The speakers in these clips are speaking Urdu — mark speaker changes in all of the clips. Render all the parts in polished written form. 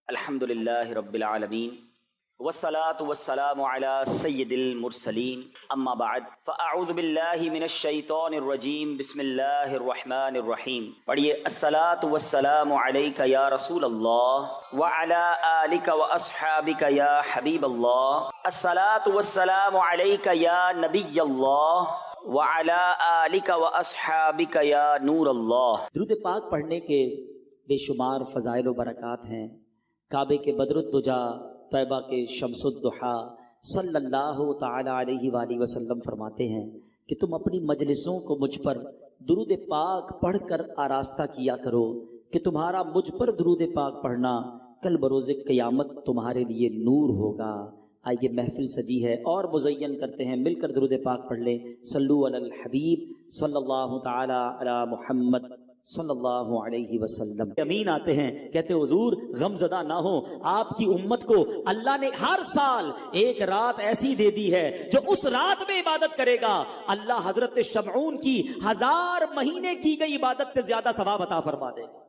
Speaker 1: الحمدللہ رب العالمین والصلاة والسلام علی سید المرسلین اما بعد فاعوذ باللہ من الشیطان الرجیم بسم اللہ الرحمن الرحیم. پڑھیے الصلاة والسلام علیک یا رسول اللہ وعلی آلک واصحابک یا حبیب اللہ. الصلاة والسلام علیک یا نبی اللہ وعلی آلک واصحابک یا نور اللہ.
Speaker 2: درود پاک پڑھنے کے بے شمار فضائل و برکات ہیں. کعبے کے بدر الدجا، طیبہ کے شمس الضحیٰ صلی اللہ تعالی علیہ وآلہ وسلم فرماتے ہیں کہ تم اپنی مجلسوں کو مجھ پر درود پاک پڑھ کر آراستہ کیا کرو کہ تمہارا مجھ پر درود پاک پڑھنا کل بروز قیامت تمہارے لیے نور ہوگا. آئیے محفل سجی ہے اور مزین کرتے ہیں، مل کر درود پاک پڑھ لیں. صلو علی الحبیب صلی اللہ تعالی علی محمد صلی اللہ علیہ وسلم. امین آتے ہیں، کہتے حضور غم زدہ نہ ہو، آپ کی امت کو اللہ نے ہر سال ایک رات ایسی دے دی ہے جو اس رات میں عبادت کرے گا اللہ حضرت شمعون کی 1000 مہینے کی گئی عبادت سے زیادہ ثواب عطا فرما دے گا.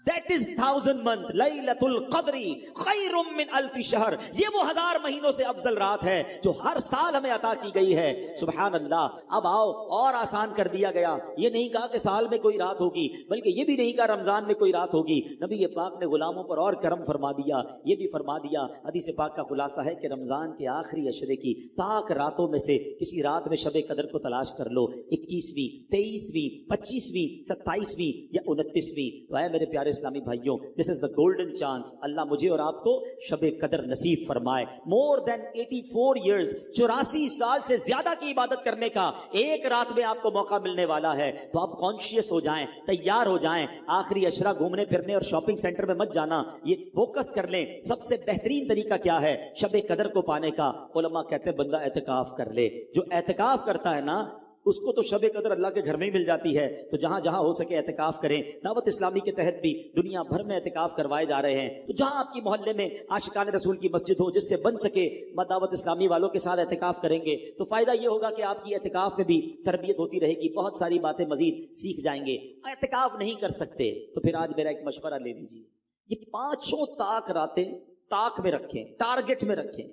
Speaker 2: That is 1000 month لیلۃ القدر خیر من 1000 شہر. یہ وہ 1000 مہینوں سے افضل رات ہے جو ہر سال ہمیں عطا کی گئی ہے. سبحان اللہ. اب آؤ اور آسان کر دیا گیا. یہ نہیں کہا کہ سال میں کوئی رات ہوگی، بلکہ یہ بھی نہیں کہا رمضان میں کوئی رات ہوگی. نبی پاک نے غلاموں پر اور کرم فرما دیا. یہ بھی فرما دیا، حدیث پاک کا خلاصہ ہے کہ رمضان کے آخری عشرے کی طاق راتوں میں سے کسی رات میں شب قدر کو تلاش کر لو. 21ویں، 23ویں، 25ویں، 27ویں یا 29ویں. تو اے میرے پیارے اسلامی بھائیوں، دس از دا گولڈن چانس. اللہ مجھے اور آپ کو شب قدر نصیب فرمائے. مور دین 84 ایئرز، 84 سال سے زیادہ کی عبادت کرنے کا ایک رات میں آپ کو موقع ملنے والا ہے. تو آپ کانشیس ہو جائیں، تیار ہو جائیں. آخری عشرہ گھومنے پھرنے اور شاپنگ سینٹر میں مت جانا. یہ فوکس کر لیں سب سے بہترین طریقہ کیا ہے شب قدر کو پانے کا. علماء کہتے ہیں بندہ اعتکاف کر لے. جو اعتکاف کرتا ہے نا اس کو تو شب قدر اللہ کے گھر میں ہی مل جاتی ہے. تو جہاں جہاں ہو سکے اعتکاف کریں. دعوت اسلامی کے تحت بھی دنیا بھر میں اعتکاف کروائے جا رہے ہیں. تو جہاں آپ کی محلے میں عاشقان رسول کی مسجد ہو جس سے بن سکے دعوت اسلامی والوں کے ساتھ اعتکاف کریں گے تو فائدہ یہ ہوگا کہ آپ کی اعتکاف میں بھی تربیت ہوتی رہے گی. بہت ساری باتیں مزید سیکھ جائیں گے. اعتکاف نہیں کر سکتے تو پھر آج میرا ایک مشورہ لے لیجیے. یہ 5 طاق راتیں طاق میں رکھیں، ٹارگٹ میں رکھیں،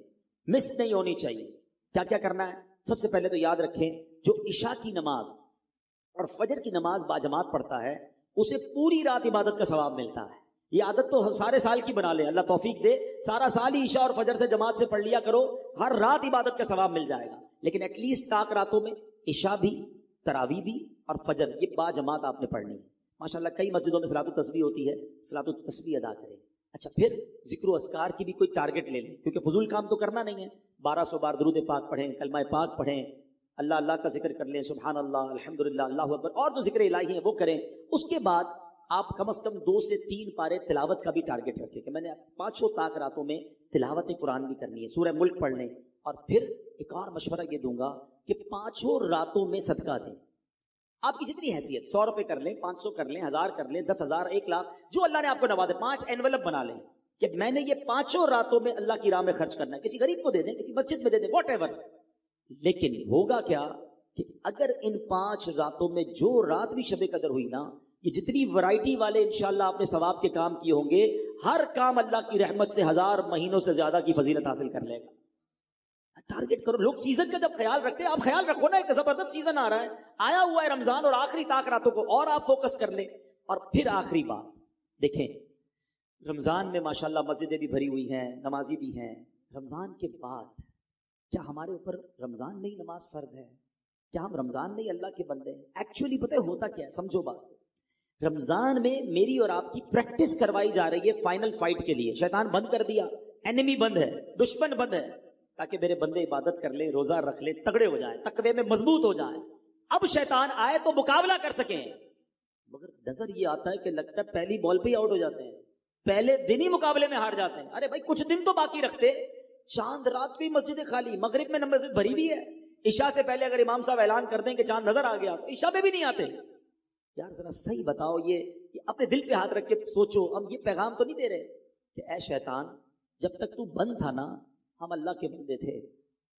Speaker 2: مس نہیں ہونی چاہیے. کیا کیا کرنا ہے؟ سب سے پہلے تو یاد رکھیں جو عشاء کی نماز اور فجر کی نماز باجماعت پڑھتا ہے اسے پوری رات عبادت کا ثواب ملتا ہے. یہ عادت تو سارے سال کی بنا لیں، اللہ توفیق دے. سارا سال ہی عشاء اور فجر سے جماعت سے پڑھ لیا کرو، ہر رات عبادت کا ثواب مل جائے گا. لیکن ایٹ لیسٹ طاق راتوں میں عشاء بھی، تراویح بھی اور فجر یہ باجماعت آپ نے پڑھنی ہے. ماشاءاللہ کئی مسجدوں میں صلاۃ التسبیح ہوتی ہے، صلاۃ التسبیح ادا کریں. اچھا پھر ذکر و اذکار کی بھی کوئی ٹارگٹ لے لیں، کیونکہ فضول کام تو کرنا نہیں ہے. 1200 بار درود پاک پڑھیں، کلمہ پاک پڑھیں، اللہ اللہ کا ذکر کر لیں، سبحان اللہ، الحمدللہ، اللہ اکبر، اور جو ذکر الہی ہیں وہ کریں. اس کے بعد آپ کم از کم 2 سے 3 پارے تلاوت کا بھی ٹارگٹ رکھیں کہ میں نے 5 طاق راتوں میں تلاوت قرآن بھی کرنی ہے، سورہ ملک پڑھ لیں. اور پھر ایک اور مشورہ یہ دوں گا کہ 5 راتوں میں صدقہ دیں. آپ کی جتنی حیثیت، 100 روپے کر لیں، 500 کر لیں، 1000 کر لیں، 10,000، 1 لاکھ، جو اللہ نے آپ کو نوازے. 5 انویلپ بنا لیں کہ میں نے یہ 5 راتوں میں اللہ کی راہ میں خرچ کرنا ہے. کسی غریب کو دے دیں، کسی مسجد میں دے دیں، واٹ ایور. لیکن ہوگا کیا کہ اگر ان 5 راتوں میں جو رات بھی شب قدر ہوئی نا، یہ جتنی ورائٹی والے انشاءاللہ آپ نے ثواب کے کام کیے ہوں گے، ہر کام اللہ کی رحمت سے 1000 مہینوں سے زیادہ کی فضیلت حاصل کر لے گا. ٹارگٹ کرو. لوگ سیزن کا جب خیال رکھتے ہیں، آپ خیال رکھو نا، ایک زبردست سیزن آ رہا ہے، آیا ہوا ہے رمضان، اور آخری طاق راتوں کو اور آپ فوکس کر لیں. اور پھر آخری بات دیکھیں، رمضان میں ماشاءاللہ مسجدیں بھی بھری ہوئی ہیں، نمازی بھی ہیں. رمضان کے بعد کیا ہمارے اوپر رمضان میں ہی نماز فرض ہے؟ کیا ہم رمضان میں ہی اللہ کے بندے ہیں؟ ایکچولی پتہ ہے ہوتا کیا ہے؟ سمجھو بات. رمضان میں میری اور آپ کی پریکٹس کروائی جا رہی ہے فائنل فائٹ کے لیے. شیطان بند کر دیا، اینیمی بند ہے، دشمن بند ہے، تاکہ میرے بندے عبادت کر لیں، روزہ رکھ لیں، تگڑے ہو جائیں، تقوی میں مضبوط ہو جائیں. اب شیطان آئے تو مقابلہ کر سکیں. مگر نظر یہ آتا ہے کہ لگتا ہے پہلی بال پہ ہی آؤٹ ہو جاتے ہیں، پہلے دن ہی مقابلے میں ہار جاتے ہیں. ارے بھائی کچھ دن تو باقی رکھتے. چاند رات بھی مسجد خالی، مغرب میں مسجد بھری بھی ہے. عشاء سے پہلے اگر امام صاحب اعلان کر دیں کہ چاند نظر آ گیا تو عشاء میں بھی نہیں آتے. یار ذرا صحیح بتاؤ، یہ اپنے دل پہ ہاتھ رکھ کے سوچو. ہم یہ پیغام تو نہیں دے رہے کہ اے شیطان جب تک تو بند تھا نا ہم اللہ کے بندے تھے،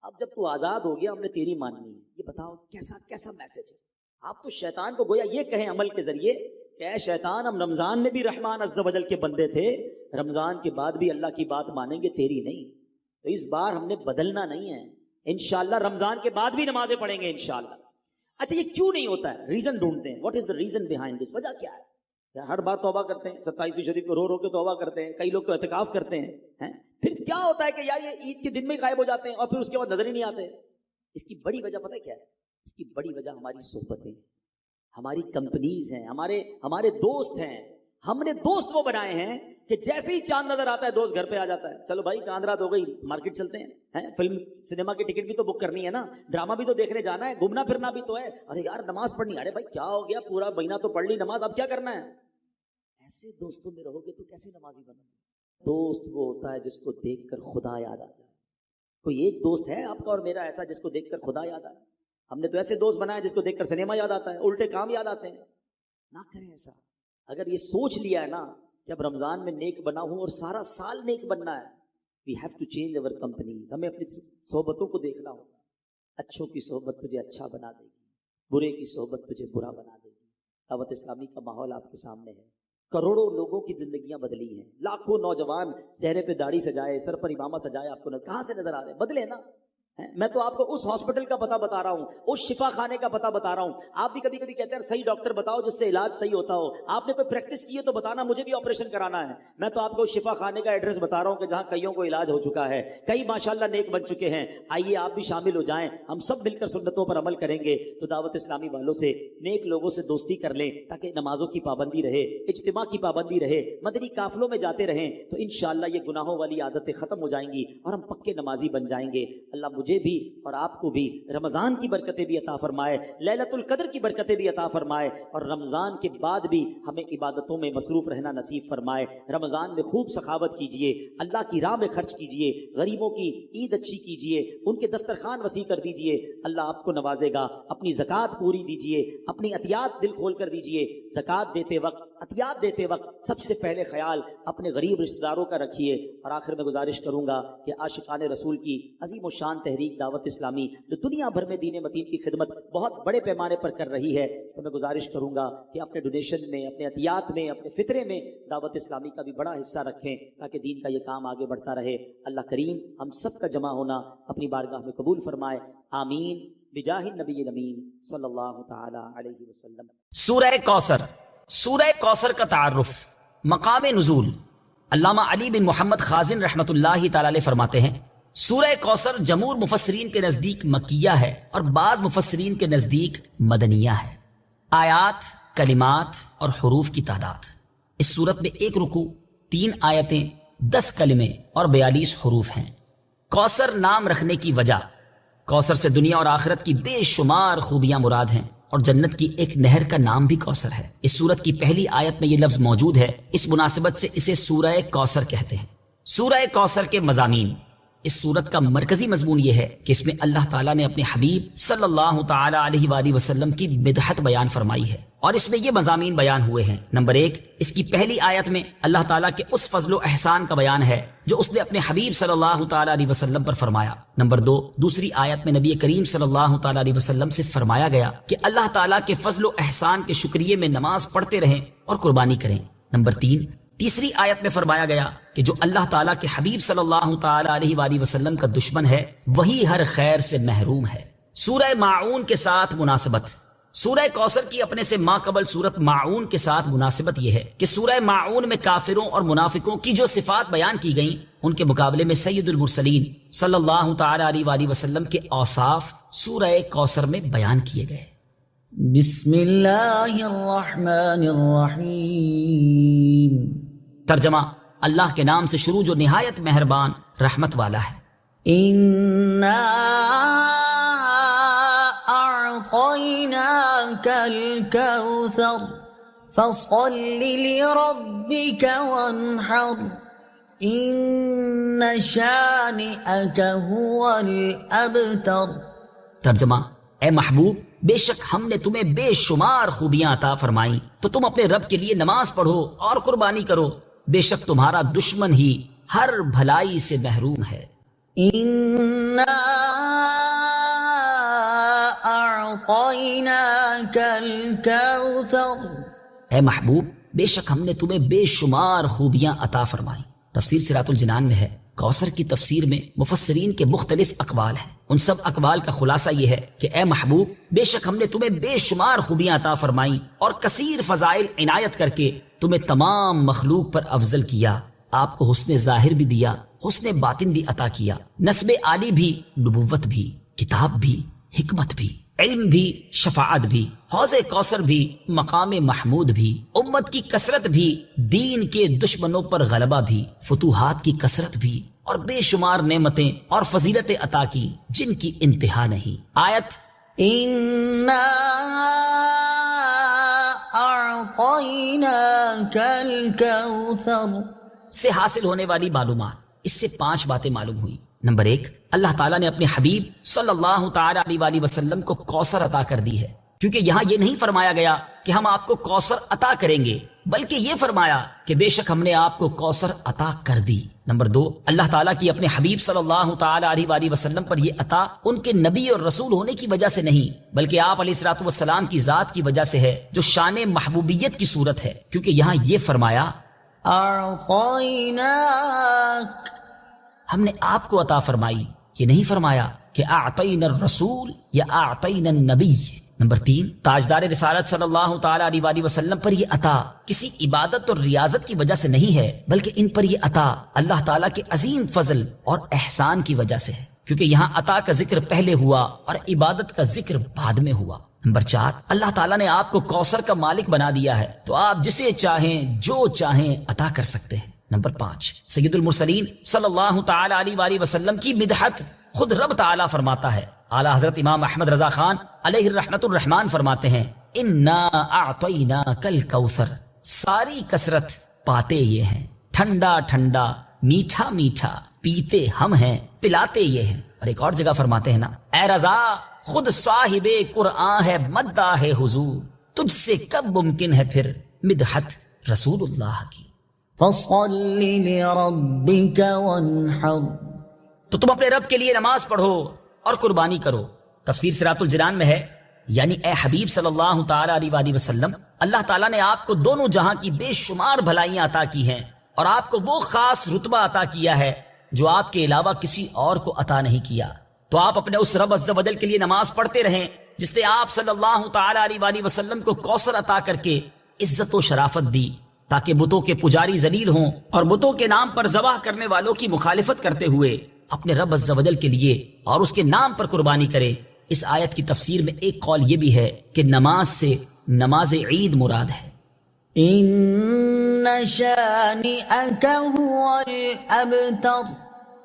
Speaker 2: اب جب تو آزاد ہو گیا ہم نے تیری ماننی ہے. یہ بتاؤ کیسا میسج ہے. آپ تو شیطان کو گویا یہ کہیں عمل کے ذریعے کہ شیطان ہم رمضان میں بھی رحمان عز و جل کے بندے تھے، رمضان کے بعد بھی اللہ کی بات مانیں گے، تیری نہیں۔ تو اس بار ہم نے بدلنا نہیں ہے، انشاءاللہ رمضان کے بعد بھی نمازیں پڑھیں گے انشاءاللہ۔ اچھا یہ کیوں نہیں ہوتا ہے؟ ریزن ڈھونڈتے ہیں، what is the reason behind this, وجہ کیا ہے؟ ہر بار توبہ کرتے ہیں، 27ویں شریف کو رو رو کے توبہ کرتے ہیں، کئی لوگ تو اعتکاف کرتے ہیں، پھر کیا ہوتا ہے کہ یار یہ عید کے دن میں غائب ہو جاتے ہیں اور پھر اس کے بعد نظر ہی نہیں آتے؟ اس کی بڑی وجہ پتہ ہے کیا ہے؟ اس کی بڑی وجہ ہماری صحبتیں، ہماری کمپنیز ہیں، ہمارے دوست ہیں۔ ہم نے دوست وہ بنائے ہیں کہ جیسے ہی چاند نظر آتا ہے دوست گھر پہ آ جاتا ہے، چلو بھائی چاند رات ہو گئی، مارکیٹ چلتے ہیں، فلم سنیما کی ٹکٹ بھی تو بک کرنی ہے نا، ڈرامہ بھی تو دیکھنے جانا ہے، گھومنا پھرنا بھی تو ہے، ارے یار نماز پڑھنی، ارے بھائی کیا ہو گیا، پورا مہینہ تو پڑھ لی نماز، اب کیا کرنا ہے؟ ایسے دوستوں میں رہو گے تو کیسے نمازی بنو گے؟ دوست وہ ہوتا ہے جس کو دیکھ کر خدا یاد آ جائے۔ کوئی ایک دوست ہے آپ کا اور میرا ایسا جس کو دیکھ کر خدا یاد آئے؟ ہم نے تو ایسے دوست بنائے جس کو دیکھ کر سنیما یاد آتا ہے، الٹے کام یاد آتے ہیں۔ نہ کریں ایسا۔ اگر یہ سوچ لیا ہے نا کہ اب رمضان میں نیک بنا ہوں اور سارا سال نیک بننا ہے، we have to change our companies. ہمیں اپنی صحبتوں کو دیکھنا ہوگا۔ اچھوں کی صحبت تجھے اچھا بنا دے گی، برے کی صحبت تجھے برا بنا دے گی۔ دعوت اسلامی کا ماحول آپ کے سامنے ہے، کروڑوں لوگوں کی زندگیاں بدلی ہیں، لاکھوں نوجوان چہرے پہ داڑھی سجائے، سر پر امامہ سجائے، آپ کو کہاں سے نظر آ رہے ہیں؟ بدلے نا۔ میں تو آپ کو اس ہاسپٹل کا پتہ بتا رہا ہوں، اس شفا خانے کا پتہ بتا رہا ہوں۔ آپ بھی کبھی کبھی کہتے ہیں صحیح ڈاکٹر بتاؤ جس سے علاج صحیح ہوتا ہو۔ آپ نے کوئی پریکٹس کی ہے تو بتانا، مجھے بھی آپریشن کرانا ہے۔ میں تو آپ کو شفا خانے کا ایڈریس بتا رہا ہوں کہ جہاں کئیوں کو علاج ہو چکا ہے، کئی ماشاءاللہ نیک بن چکے ہیں۔ آئیے آپ بھی شامل ہو جائیں، ہم سب مل کر سنتوں پر عمل کریں گے تو دعوت اسلامی والوں سے، نیک لوگوں سے دوستی کر لیں تاکہ نمازوں کی پابندی رہے، اجتماع کی پابندی رہے، مدنی قافلوں میں جاتے رہیں تو انشاءاللہ یہ گناہوں والی عادتیں ختم ہو جائیں گی اور ہم پکے نمازی بن جائیں گے۔ اللہ مجھے بھی اور آپ کو بھی رمضان کی برکتیں بھی عطا فرمائے، لیلۃ القدر کی برکتیں بھی عطا فرمائے، اور رمضان کے بعد بھی ہمیں عبادتوں میں مصروف رہنا نصیب فرمائے۔ رمضان میں خوب سخاوت کیجئے، اللہ کی راہ میں خرچ کیجئے، غریبوں کی عید اچھی کیجئے، ان کے دسترخوان وسیع کر دیجئے، اللہ آپ کو نوازے گا۔ اپنی زکوٰۃ پوری دیجئے، اپنی عطیات دل کھول کر دیجئے۔ زکوٰۃ دیتے وقت، عطیات دیتے وقت سب سے پہلے خیال اپنے غریب رشتہ داروں کا رکھیے۔ اور آخر میں گزارش کروں گا کہ عاشقان رسول کی عظیم و شان تحریک دعوت اسلامی جو دنیا بھر میں دین متین کی خدمت بہت بڑے پیمانے پر کر رہی ہے، اس کو میں گزارش کروں گا کہ اپنے ڈونیشن میں، اپنے عطیات میں، اپنے فطرے میں دعوت اسلامی کا بھی بڑا حصہ رکھیں تاکہ دین کا یہ کام آگے بڑھتا رہے۔ اللہ کریم ہم سب کا جمع ہونا اپنی بارگاہ میں قبول فرمائے، آمین بجاہ النبی الامین صلی اللہ تعالی علیہ وسلم۔
Speaker 1: سورہ کوثر۔ سورہ کوثر کا تعارف، مقام نزول۔ علامہ علی بن محمد خازن رحمۃ اللہ تعالی علیہ فرماتے ہیں سورہ کوثر جمہور مفسرین کے نزدیک مکیہ ہے اور بعض مفسرین کے نزدیک مدنیہ ہے۔ آیات، کلمات اور حروف کی تعداد، اس سورت میں 1 رکوع، 3 آیتیں، 10 کلمے اور 42 حروف ہیں۔ کوثر نام رکھنے کی وجہ، کوثر سے دنیا اور آخرت کی بے شمار خوبیاں مراد ہیں اور جنت کی ایک نہر کا نام بھی کوثر ہے۔ اس سورت کی پہلی آیت میں یہ لفظ موجود ہے، اس مناسبت سے اسے سورہ کوثر کہتے ہیں۔ سورہ کوثر کے مضامین، اس سورت کا مرکزی مضمون یہ ہے کہ اس میں اللہ تعالیٰ نے اپنے حبیب صلی اللہ تعالی علیہ وآلہ وسلم کی مدحت بیان فرمائی ہے، اور اس میں یہ مضامین بیان ہوئے ہیں۔ نمبر 1، اس کی پہلی آیت میں اللہ تعالیٰ کے اس فضل و احسان کا بیان ہے جو اس نے اپنے حبیب صلی اللہ تعالی علیہ وسلم پر فرمایا۔ نمبر 2، دوسری آیت میں نبی کریم صلی اللہ تعالی علیہ وسلم سے فرمایا گیا کہ اللہ تعالیٰ کے فضل و احسان کے شکریے میں نماز پڑھتے رہیں اور قربانی کریں۔ نمبر 3، تیسری آیت میں فرمایا گیا کہ جو اللہ تعالیٰ کے حبیب صلی اللہ تعالی علیہ وآلہ وسلم کا دشمن ہے وہی ہر خیر سے محروم ہے۔ سورہ ماعون کے ساتھ مناسبت، سورہ کوثر کی اپنے سے ماقبل سورت ماعون کے ساتھ مناسبت یہ ہے کہ سورہ ماعون میں کافروں اور منافقوں کی جو صفات بیان کی گئیں ان کے مقابلے میں سید المرسلین صلی اللہ تعالی علیہ وآلہ وسلم کے اوصاف سورہ کوثر میں بیان کیے گئے۔
Speaker 3: بسم اللہ الرحمن الرحیم۔
Speaker 1: ترجمہ، اللہ کے نام سے شروع جو نہایت مہربان رحمت والا ہے۔
Speaker 3: اِنَّا أَعْطَيْنَاكَ الْكَوْثَرَ فَصَلِّ لِرَبِّكَ وَانْحَرْ إِنَّ شَانِئَكَ هُوَ الْأَبْتَرُ۔
Speaker 1: ترجمہ، اے محبوب، بے شک ہم نے تمہیں بے شمار خوبیاں عطا فرمائیں تو تم اپنے رب کے لیے نماز پڑھو اور قربانی کرو، بے شک تمہارا دشمن ہی ہر بھلائی سے محروم ہے۔
Speaker 3: إِنَّا أَعْطَيْنَاكَ الْكَوْثَرَ۔
Speaker 4: اے محبوب بے شک ہم نے تمہیں بے شمار خوبیاں عطا فرمائیں۔ تفسیر صراط الجنان میں ہے کوثر کی تفسیر میں مفسرین کے مختلف اقوال ہیں، ان سب اقوال کا خلاصہ یہ ہے کہ اے محبوب بے شک ہم نے تمہیں بے شمار خوبیاں عطا فرمائیں اور کثیر فضائل عنایت کر کے تمہیں تمام مخلوق پر افضل کیا، آپ کو حسن ظاہر بھی دیا، حسن باطن بھی عطا کیا، نسب عالی بھی، نبوت بھی، کتاب بھی، حکمت بھی، علم بھی، شفاعت بھی، حوض کوثر بھی، مقام محمود بھی، امت کی کثرت بھی، دین کے دشمنوں پر غلبہ بھی، فتوحات کی کثرت بھی، اور بے شمار نعمتیں اور فضیلتیں عطا کی جن کی انتہا نہیں۔ آیت
Speaker 3: إنا أعطيناك الكوثر
Speaker 4: سے حاصل ہونے والی معلومات، اس سے 5 باتیں معلوم ہوئی۔ نمبر 1، اللہ تعالیٰ نے اپنے حبیب صلی اللہ تعالی علیہ وآلہ وسلم کو کوثر عطا کر دی ہے، کیونکہ یہاں یہ نہیں فرمایا گیا کہ ہم آپ کو کوثر عطا کریں گے، بلکہ یہ فرمایا کہ بے شک ہم نے آپ کو کوثر عطا کر دی۔ نمبر 2، اللہ تعالیٰ کی اپنے حبیب صلی اللہ تعالی علیہ وآلہ وسلم پر یہ عطا ان کے نبی اور رسول ہونے کی وجہ سے نہیں، بلکہ آپ علیہ الصلوۃ والسلام کی ذات کی وجہ سے ہے، جو شان محبوبیت کی صورت ہے، کیونکہ یہاں یہ فرمایا
Speaker 3: أعطيناك،
Speaker 4: ہم نے آپ کو عطا فرمائی، یہ نہیں فرمایا کہ اعطینا الرسول یا اعطینا النبی۔ نمبر 3، تاجدار رسالت صلی اللہ تعالی علیہ وآلہ وسلم پر یہ عطا کسی عبادت اور ریاضت کی وجہ سے نہیں ہے، بلکہ ان پر یہ عطا اللہ تعالیٰ کے عظیم فضل اور احسان کی وجہ سے ہے، کیونکہ یہاں عطا کا ذکر پہلے ہوا اور عبادت کا ذکر بعد میں ہوا۔ نمبر 4، اللہ تعالیٰ نے آپ کو کوثر کا مالک بنا دیا ہے، تو آپ جسے چاہیں جو چاہیں عطا کر سکتے ہیں۔ نمبر 5، سید المرسلین صلی اللہ تعالی علیہ وآلہ وسلم کی مدحت خود رب تعالیٰ فرماتا ہے۔ اعلیٰ حضرت امام احمد رضا خان علیہ الرحمت الرحمان فرماتے ہیں انا اعطیناک الکوثر، ساری کثرت پاتے یہ ہیں، ٹھنڈا ٹھنڈا میٹھا میٹھا پیتے ہم ہیں، پلاتے یہ ہیں۔ اور ایک اور جگہ فرماتے ہیں نا، اے رضا خود صاحب قرآن ہے مداح حضور، تجھ سے کب ممکن ہے پھر مدحت رسول اللہ کی۔
Speaker 3: فصل لربك وانحر،
Speaker 4: تو تم اپنے رب کے لیے نماز پڑھو اور قربانی کرو۔ تفسیر صراط الجنان میں ہے، یعنی اے حبیب صلی اللہ تعالی علیہ وآلہ وسلم، اللہ تعالیٰ نے آپ کو دونوں جہاں کی بے شمار بھلائیاں عطا کی ہیں، اور آپ کو وہ خاص رتبہ عطا کیا ہے جو آپ کے علاوہ کسی اور کو عطا نہیں کیا۔ تو آپ اپنے اس رب عز و جل کے لیے نماز پڑھتے رہیں جس نے آپ صلی اللہ تعالی علیہ وآلہ وسلم کو کوثر عطا کر کے عزت و شرافت دی، تاکہ بتوں کے پجاری ذلیل ہوں اور بتوں کے نام پر ذبح کرنے والوں کی مخالفت کرتے ہوئے اپنے رب عز و جل کے لیے اور اس کے نام پر قربانی کرے۔ اس آیت کی تفسیر میں ایک قول یہ بھی ہے کہ نماز سے نماز عید مراد ہے۔
Speaker 3: إن شانئك هو الأبتر،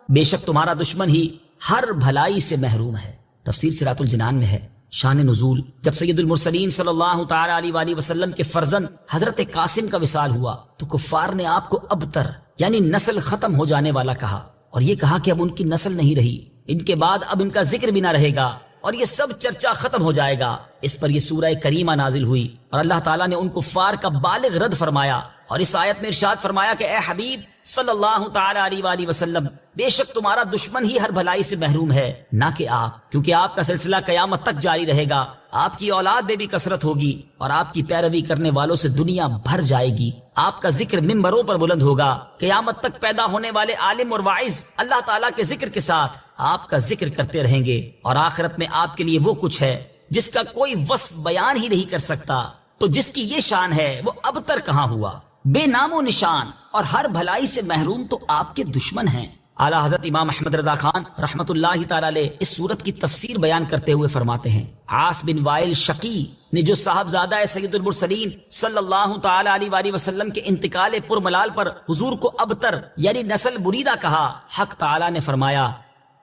Speaker 4: بے شک تمہارا دشمن ہی ہر بھلائی سے محروم ہے۔ تفسیر صراط الجنان میں ہے، شان نزول، جب سید المرسلین صلی اللہ تعالی علیہ وآلہ وسلم کے فرزند حضرت قاسم کا وصال ہوا تو کفار نے آپ کو ابتر یعنی نسل ختم ہو جانے والا کہا، اور یہ کہا کہ اب ان کی نسل نہیں رہی، ان کے بعد اب ان کا ذکر بھی نہ رہے گا اور یہ سب چرچا ختم ہو جائے گا۔ اس پر یہ سورہ کریمہ نازل ہوئی اور اللہ تعالیٰ نے ان کفار کا بالغ رد فرمایا، اور اس آیت میں ارشاد فرمایا کہ اے حبیب صلی اللہ تعالی علیہ وآلہ وسلم، بے شک تمہارا دشمن ہی ہر بھلائی سے محروم ہے، نہ کہ آپ، کیونکہ آپ کا سلسلہ قیامت تک جاری رہے گا، آپ کی اولاد میں بھی کثرت ہوگی اور آپ کی پیروی کرنے والوں سے دنیا بھر جائے گی، آپ کا ذکر ممبروں پر بلند ہوگا، قیامت تک پیدا ہونے والے عالم اور واعظ اللہ تعالیٰ کے ذکر کے ساتھ آپ کا ذکر کرتے رہیں گے، اور آخرت میں آپ کے لیے وہ کچھ ہے جس کا کوئی وصف بیان ہی نہیں کر سکتا۔ تو جس کی یہ شان ہے وہ ابتر کہاں ہوا، بے نام و نشان اور ہر بھلائی سے محروم تو آپ کے دشمن ہیں۔ اعلیٰ حضرت امام احمد رضا خان رحمت اللہ تعالی علیہ اس صورت کی تفسیر بیان کرتے ہوئے فرماتے ہیں، عاص بن وائل شقی نے جو صاحبزادہ سید المرسلین صلی اللہ تعالی علیہ وآلہ وسلم کے انتقال پرملال پر حضور کو ابتر یعنی نسل بریدہ کہا، حق تعالی نے فرمایا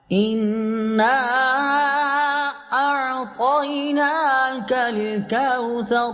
Speaker 3: إنا أعطيناك الكوثر،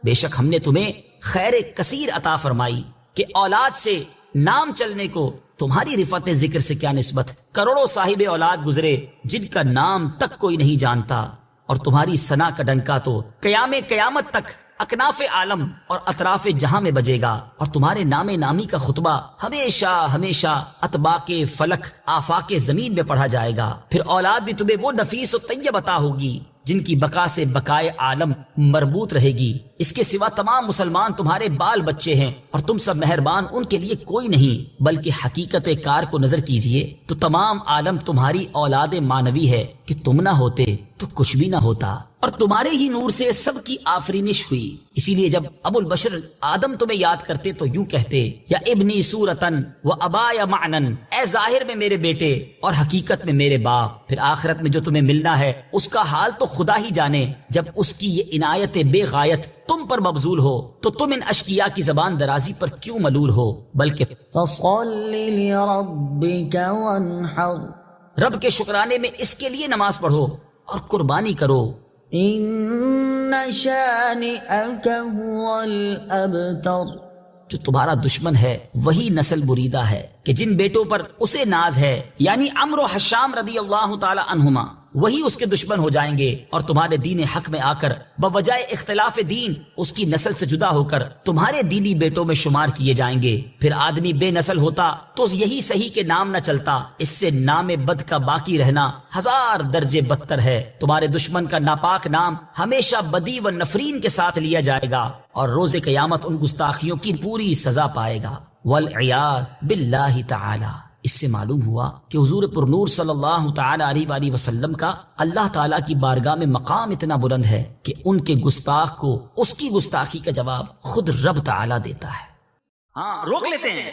Speaker 4: بے شک ہم نے تمہیں خیر کثیر عطا فرمائی کہ اولاد سے نام چلنے کو تمہاری رفعت ذکر سے کیا نسبت، کروڑوں صاحب اولاد گزرے جن کا نام تک کوئی نہیں جانتا، اور تمہاری ثنا کا ڈنکا تو قیامت تک اکناف عالم اور اطراف جہاں میں بجے گا، اور تمہارے نام نامی کا خطبہ ہمیشہ ہمیشہ اطباق فلک آفاق زمین میں پڑھا جائے گا۔ پھر اولاد بھی تمہیں وہ نفیس و طیب عطا ہوگی جن کی بقا سے بقائے عالم مربوط رہے گی. اس کے سوا تمام مسلمان تمہارے بال بچے ہیں اور تم سب مہربان ان کے لیے کوئی نہیں، بلکہ حقیقت کار کو نظر کیجئے تو تمام عالم تمہاری اولاد مانوی ہے کہ تم نہ ہوتے تو کچھ بھی نہ ہوتا، اور تمہارے ہی نور سے سب کی آفرینش ہوئی. اسی لیے جب ابو البشر آدم تمہیں یاد کرتے تو یوں کہتے، یا ابنی صورتن و ابایا معنن، اے ظاہر میں میرے بیٹے اور حقیقت میں میرے باپ. پھر آخرت میں جو تمہیں ملنا ہے اس کا حال تو خدا ہی جانے. جب اس کی یہ عنایت بے غایت تم پر مبذول ہو تو تم ان اشقیاء کی زبان درازی پر کیوں ملول ہو؟ بلکہ
Speaker 3: فصل لربك وانحر
Speaker 4: رب کے شکرانے میں اس کے لیے نماز پڑھو اور قربانی کرو.
Speaker 3: ان شانئك هو الابتر
Speaker 4: جو تمہارا دشمن ہے وہی نسل بریدہ ہے کہ جن بیٹوں پر اسے ناز ہے، یعنی عمرو و حشام رضی اللہ تعالی عنہما، وہی اس کے دشمن ہو جائیں گے اور تمہارے دین حق میں آ کر بوجہ اختلاف دین اس کی نسل سے جدا ہو کر تمہارے دینی بیٹوں میں شمار کیے جائیں گے. پھر آدمی بے نسل ہوتا تو یہی صحیح کے نام نہ چلتا. اس سے نام بد کا باقی رہنا 1000 درجے بدتر ہے. تمہارے دشمن کا ناپاک نام ہمیشہ بدی و نفرین کے ساتھ لیا جائے گا اور روز قیامت ان گستاخیوں کی پوری سزا پائے گا. والعیاذ باللہ تعالی. اس سے معلوم ہوا کہ حضور پر نور صلی اللہ تعالی علیہ وآلہ وسلم کا اللہ تعالیٰ کی بارگاہ میں مقام اتنا بلند ہے کہ ان کے گستاخ کو اس کی گستاخی کا جواب خود رب تعالیٰ دیتا ہے.
Speaker 2: ہاں روک لیتے ہیں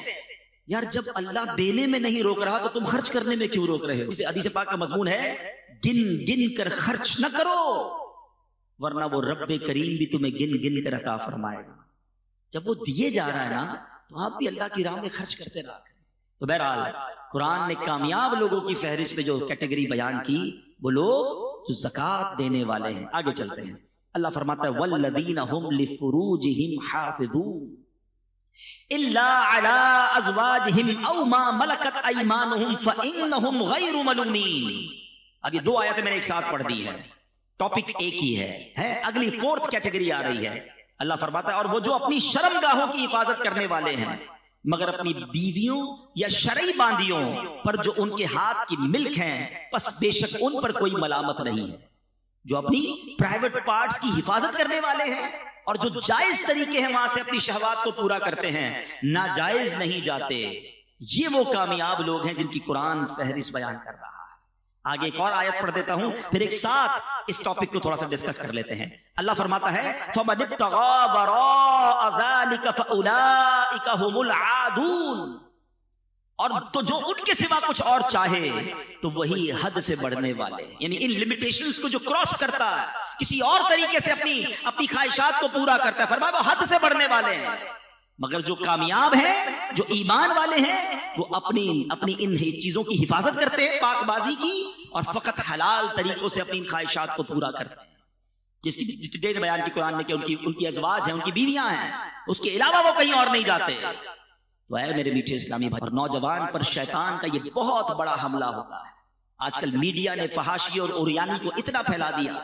Speaker 2: یار، جب اللہ دینے میں نہیں روک رہا تو تم خرچ کرنے میں کیوں روک رہے ہو؟ اسے حدیث پاک کا مضمون ہے، گن گن کر خرچ نہ کرو ورنہ وہ رب کریم بھی تمہیں گن گن کر عطا فرمائے گا. جب وہ دیے جا رہا ہے نا تو آپ بھی اللہ کی راہ میں خرچ کرتے رہا. تو بہرحال قرآن نے کامیاب لوگوں کی فہرست میں جو کیٹیگری بیان کی وہ لوگ جو زکوٰۃ دینے والے ہیں. آگے چلتے ہیں. اللہ فرماتا ہے والذین هم لفروجهم حافظون الا علی ازواجهم او ما ملکت ایمانهم فانهم غیر ملومین. اب یہ 2 آیتیں میں نے ایک ساتھ پڑھ دی ہیں، ٹاپک ایک ہی ہے. اگلی 4th کیٹیگری آ رہی ہے. اللہ فرماتا ہے اور وہ جو اپنی شرمگاہوں کی حفاظت کرنے والے ہیں مگر اپنی بیویوں یا شرعی باندیوں پر جو ان کے ہاتھ کی ملک ہیں پس بے شک ان پر کوئی ملامت نہیں ہے. جو اپنی پرائیویٹ پارٹس کی حفاظت کرنے والے ہیں اور جو جائز طریقے ہیں وہاں سے اپنی شہوات کو پورا کرتے ہیں، ناجائز نہیں جاتے، یہ وہ کامیاب لوگ ہیں جن کی قرآن فہرست بیان کر رہا ہے. آگے ایک اور آیت پڑھ دیتا ہوں، پھر ایک ساتھ اس ٹاپک کو تھوڑا سا ڈسکس کر لیتے ہیں. اللہ فرماتا ہے فَمَنِ ابْتَغَىٰ وَرَاءَ ذَلِكَ فَأُولَٰئِكَ هُمُ الْعَادُونَ. اور تو جو ان کے سوا کچھ اور چاہے تو وہی حد سے بڑھنے والے، یعنی ان لمیٹیشنز کو جو کراس کرتا ہے، کسی اور طریقے سے اپنی خواہشات کو پورا کرتا ہے، فرمایا وہ حد سے بڑھنے والے ہیں. مگر جو کامیاب ہیں، جو ایمان والے ہیں، وہ اپنی ان چیزوں کی حفاظت کرتے ہیں، پاک بازی کی، اور فقط حلال طریقوں سے اپنی خواہشات کو پورا کرتے ہیں. جس کی ڈیٹیل بیان کی قرآن نے کہ ان کی ازواج ہیں، ان کی بیویاں ہیں، اس کے علاوہ وہ کہیں اور نہیں جاتے. تو اے میرے میٹھے اسلامی بھائی، اور نوجوان پر شیطان کا یہ بہت بڑا حملہ ہوتا ہے. آج کل میڈیا نے فحاشی اور اوریانی کو اتنا پھیلا دیا،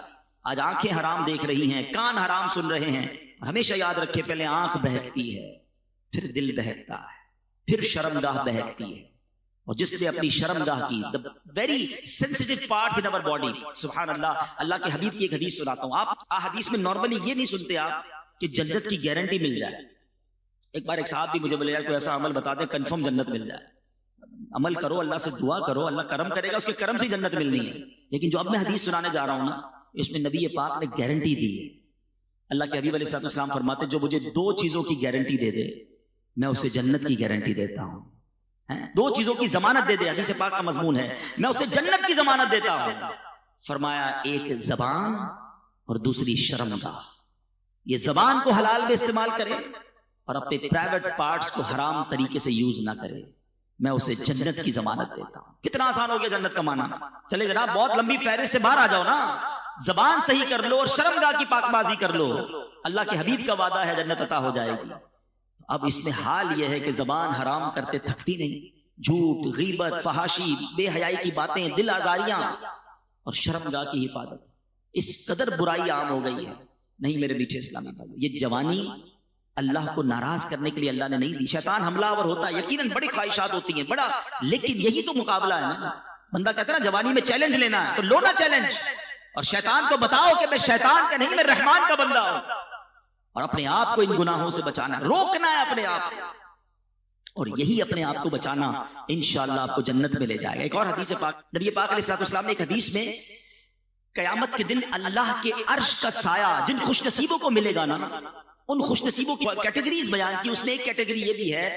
Speaker 2: آج آنکھیں حرام دیکھ رہی ہیں، کان حرام سن رہے ہیں. ہمیشہ یاد رکھے، پہلے آنکھ بہکتی ہے، پھر دل بہکتا ہے، پھر شرمگاہ بہکتی ہے. اور جس نے اپنی شرمگاہ کی very sensitive parts in our body, سبحان اللہ. اللہ کے حبیب کی ایک حدیث سناتا ہوں. آپ حدیث میں نارملی یہ نہیں سنتے آپ کہ جنت کی گارنٹی مل جائے. ایک بار ایک صاحب بھی مجھے بولے یار کوئی ایسا عمل بتا دے کنفرم جنت مل جائے. عمل کرو، اللہ سے دعا کرو، اللہ کرم کرے گا، اس کے کرم سے جنت ملنی ہے. لیکن جو اب میں حدیث سنانے جا رہا ہوں نا، اس میں نبی پاک نے گارنٹی دی ہے. اللہ کے حبیب علیہ الصلوۃ والسلام فرماتے جو مجھے 2 چیزوں کی گارنٹی دے دے میں اسے جنت کی گارنٹی دیتا ہوں. 2 چیزوں کی ضمانت دے دے، حدیث پاک کا مضمون ہے، میں اسے جنت کی ضمانت دیتا ہوں. فرمایا ایک زبان اور دوسری شرمگاہ. یہ زبان کو حلال میں استعمال کرے اور اپنے پرائیویٹ پارٹس کو حرام طریقے سے یوز نہ کرے، میں اسے جنت کی ضمانت دیتا ہوں. کتنا آسان ہو گیا جنت کا معنی. چلے جناب بہت لمبی فہرست سے باہر آ جاؤ نا. زبان صحیح کر لو اور شرمگاہ کی پاک بازی کر لو، اللہ کے حبیب کا وعدہ ہے جنت عطا ہو جائے گی. اب اس میں حال یہ ہے کہ زبان حرام کرتے تھکتی نہیں. جھوٹ، غیبت، فحاشی، بے حیائی کی باتیں، دل آزاریاں اور شرمگاہ کی حفاظت، اس قدر برائی عام ہو گئی ہے. نہیں میرے میٹھے اسلامی بھائی، یہ جوانی اللہ کو ناراض کرنے کے لیے اللہ نے نہیں دی. شیطان حملہ آور ہوتا ہے، یقیناً بڑی خواہشات ہوتی ہیں بڑا، لیکن یہی تو مقابلہ ہے نا. بندہ کہتا ہے نا جوانی میں چیلنج لینا ہے تو لو نا چیلنج.
Speaker 5: اور شیطان کو بتاؤ کہ میں شیطان کا نہیں، میں رحمان کا بندہ ہوں، اور اپنے آپ کو ان گناہوں سے بچانا، روکنا ہے اپنے آپ کو، اور یہی اپنے آپ کو بچانا انشاءاللہ آپ کو جنت میں لے جائے گا۔ ایک اور حدیث پاک، نبی پاک علیہ الصلوۃ والسلام نے ایک حدیث میں قیامت کے دن اللہ کے عرش کا سایہ جن خوش نصیبوں کو ملے گا نا، ان خوش نصیبوں کی کیٹیگریز بیان کی۔ اس میں ایک کیٹیگری یہ بھی ہے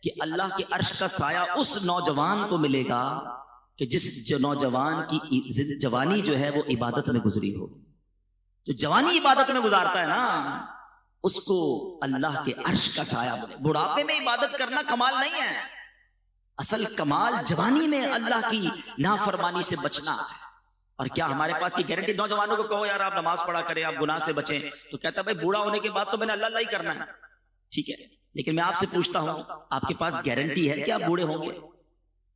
Speaker 5: کہ اللہ کے عرش کا سایہ اس نوجوان کو ملے گا کہ جس نوجوان کی جوانی جو ہے وہ عبادت میں گزری ہو۔ جو جوانی عبادت میں گزارتا ہے نا، اس کو اللہ کے عرش کا سایہ بولے۔ بڑھاپے میں عبادت کرنا کمال نہیں ہے، اصل کمال جوانی میں اللہ کی نافرمانی سے بچنا ہے۔ اور کیا ہمارے پاس یہ گارنٹی؟ نوجوانوں کو کہو یار آپ نماز پڑھا کریں، آپ گناہ سے بچیں، تو کہتا ہے بھائی بوڑھا ہونے کے بعد تو میں نے اللہ ہی کرنا ہے، ٹھیک ہے، لیکن میں آپ سے پوچھتا ہوں آپ کے پاس گارنٹی ہے کہ آپ بوڑھے ہوں گے؟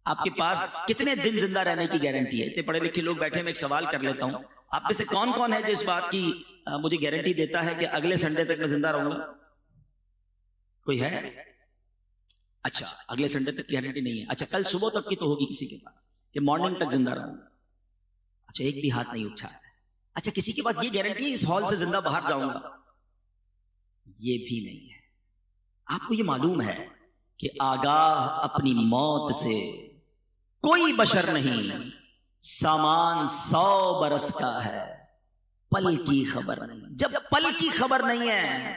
Speaker 5: آپ کے پاس کتنے دن زندہ رہنے کی گارنٹی ہے؟ اتنے پڑھے لکھے لوگ بیٹھے، میں ایک سوال کر لیتا ہوں، آپ میں سے کون کون ہے جو اس بات کی مجھے گارنٹی دیتا ہے کہ اگلے سنڈے تک میں زندہ رہوں گا؟ کوئی ہے؟ اچھا، اگلے سنڈے تک کی گارنٹی نہیں ہے۔ اچھا، کل صبح تک کی تو ہوگی کسی کے پاس کہ مارننگ تک زندہ رہوں گا؟ اچھا، ایک بھی ہاتھ نہیں اٹھا ہے۔ اچھا، کسی کے پاس یہ گارنٹی ہے اس ہال سے زندہ باہر جاؤں گا؟ یہ بھی نہیں ہے۔ آپ کو یہ معلوم ہے کہ آگاہ اپنی موت سے کوئی بشر نہیں، سامان 100 برس کا ہے، پل کی خبر نہیں۔ جب پل کی خبر نہیں ہے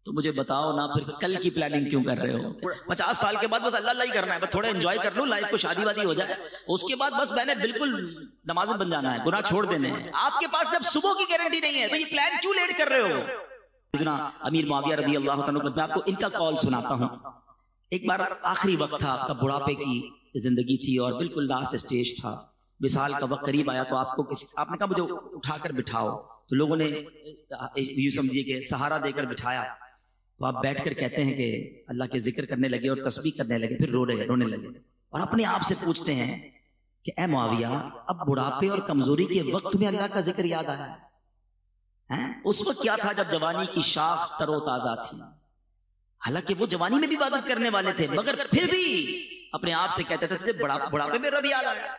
Speaker 5: تو مجھے بتاؤ نا پھر کل کی پلاننگ کیوں کر رہے ہو؟ 50 سال کے بعد بس اللہ ہی کرنا ہے، بس تھوڑا انجوائے کر لوں لائف کو، شادی وادی ہو جائے، اس کے بعد بس میں نے بالکل نمازی بن جانا ہے، گناہ چھوڑ دینے ہیں۔ آپ کے پاس جب صبح کی گارنٹی نہیں ہے تو یہ پلان کیوں لیٹ کر رہے ہو؟ امیر معاویہ رضی اللہ عنہ، میں آپ کو ان کا قول سناتا ہوں۔ ایک بار آخری وقت تھا، آپ کا بڑھاپے کی زندگی تھی اور بالکل لاسٹ اسٹیج تھا، وصال کا وقت قریب آیا، تو آپ نے کہا مجھے اٹھا کر بٹھاؤ، تو لوگوں نے یوں سمجھیے کہ سہارا دے کر بٹھایا، تو آپ بیٹھ کر کہتے ہیں کہ اللہ کے ذکر کرنے لگے اور تسبیح کرنے لگے، پھر رونے لگے اور اپنے آپ سے پوچھتے ہیں کہ اے معاویہ، اب بڑھاپے اور کمزوری کے وقت میں اللہ کا ذکر یاد آیا ہے؟ اس وقت کیا تھا جب جوانی کی شاخ تر و تازہ تھی؟ حالانکہ وہ جوانی میں بھی عبادت کرنے والے تھے، مگر پھر بھی اپنے آپ سے کہتے تھے بڑھاپے میں رب یاد آیا۔